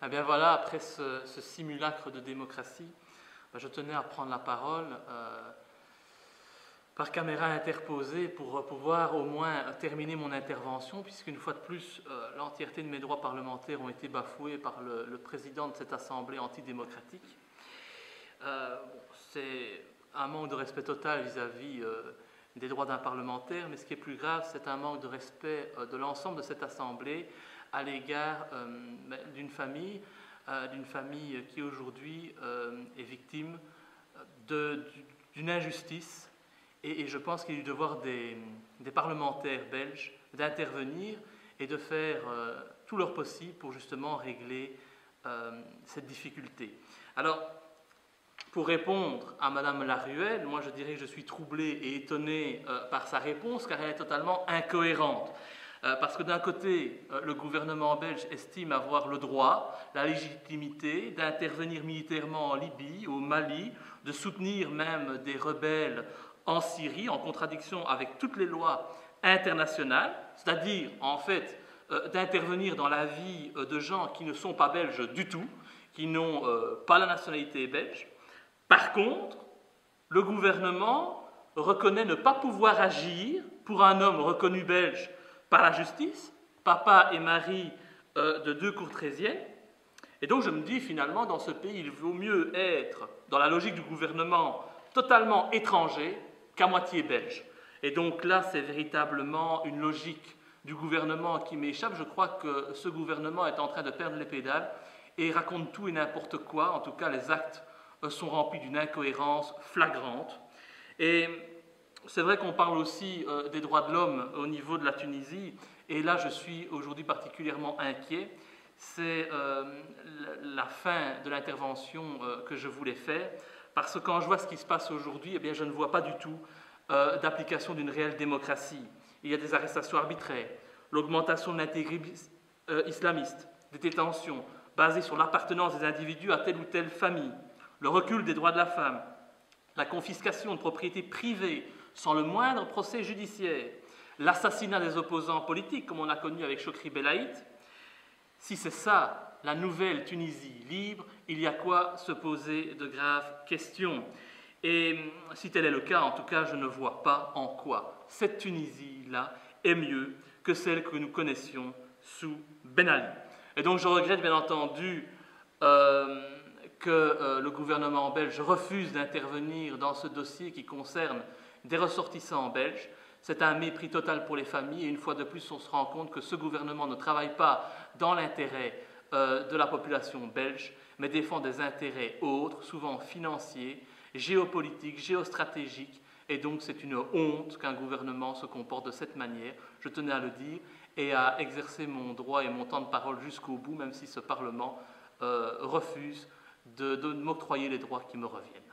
Eh bien voilà, après ce simulacre de démocratie, je tenais à prendre la parole par caméra interposée pour pouvoir au moins terminer mon intervention, puisqu'une fois de plus, l'entièreté de mes droits parlementaires ont été bafoués par le président de cette assemblée antidémocratique. C'est un manque de respect total vis-à-vis des droits d'un parlementaire, mais ce qui est plus grave, c'est un manque de respect de l'ensemble de cette assemblée à l'égard d'une famille qui aujourd'hui est victime d'une injustice, et je pense qu'il est du devoir des parlementaires belges d'intervenir et de faire tout leur possible pour justement régler cette difficulté. Alors, pour répondre à Madame Laruelle, moi je dirais que je suis troublé et étonné par sa réponse, car elle est totalement incohérente. Parce que d'un côté, le gouvernement belge estime avoir le droit, la légitimité d'intervenir militairement en Libye, au Mali, de soutenir même des rebelles en Syrie, en contradiction avec toutes les lois internationales, c'est-à-dire en fait d'intervenir dans la vie de gens qui ne sont pas belges du tout, qui n'ont pas la nationalité belge. Par contre, le gouvernement reconnaît ne pas pouvoir agir pour un homme reconnu belge par la justice, papa et mari de 2 courtrésiennes. Et donc je me dis finalement, dans ce pays, il vaut mieux être, dans la logique du gouvernement, totalement étranger qu'à moitié belge. Et donc là, c'est véritablement une logique du gouvernement qui m'échappe. Je crois que ce gouvernement est en train de perdre les pédales et raconte tout et n'importe quoi. En tout cas, les actes sont remplis d'une incohérence flagrante. Et c'est vrai qu'on parle aussi des droits de l'homme au niveau de la Tunisie, et là je suis aujourd'hui particulièrement inquiet. C'est la fin de l'intervention que je voulais faire, parce que quand je vois ce qui se passe aujourd'hui, eh bien, je ne vois pas du tout d'application d'une réelle démocratie. Il y a des arrestations arbitraires, l'augmentation de l'intégrisme islamiste, des détentions basées sur l'appartenance des individus à telle ou telle famille, le recul des droits de la femme, la confiscation de propriétés privées sans le moindre procès judiciaire, l'assassinat des opposants politiques, comme on a connu avec Chokri Belaïd. Si c'est ça, la nouvelle Tunisie libre, il y a quoi se poser de graves questions. Et si tel est le cas, en tout cas, je ne vois pas en quoi cette Tunisie-là est mieux que celle que nous connaissions sous Ben Ali. Et donc je regrette bien entendu que le gouvernement belge refuse d'intervenir dans ce dossier qui concerne des ressortissants belges. C'est un mépris total pour les familles, et une fois de plus, on se rend compte que ce gouvernement ne travaille pas dans l'intérêt de la population belge, mais défend des intérêts autres, souvent financiers, géopolitiques, géostratégiques, et donc c'est une honte qu'un gouvernement se comporte de cette manière. Je tenais à le dire et à exercer mon droit et mon temps de parole jusqu'au bout, même si ce Parlement refuse de m'octroyer les droits qui me reviennent.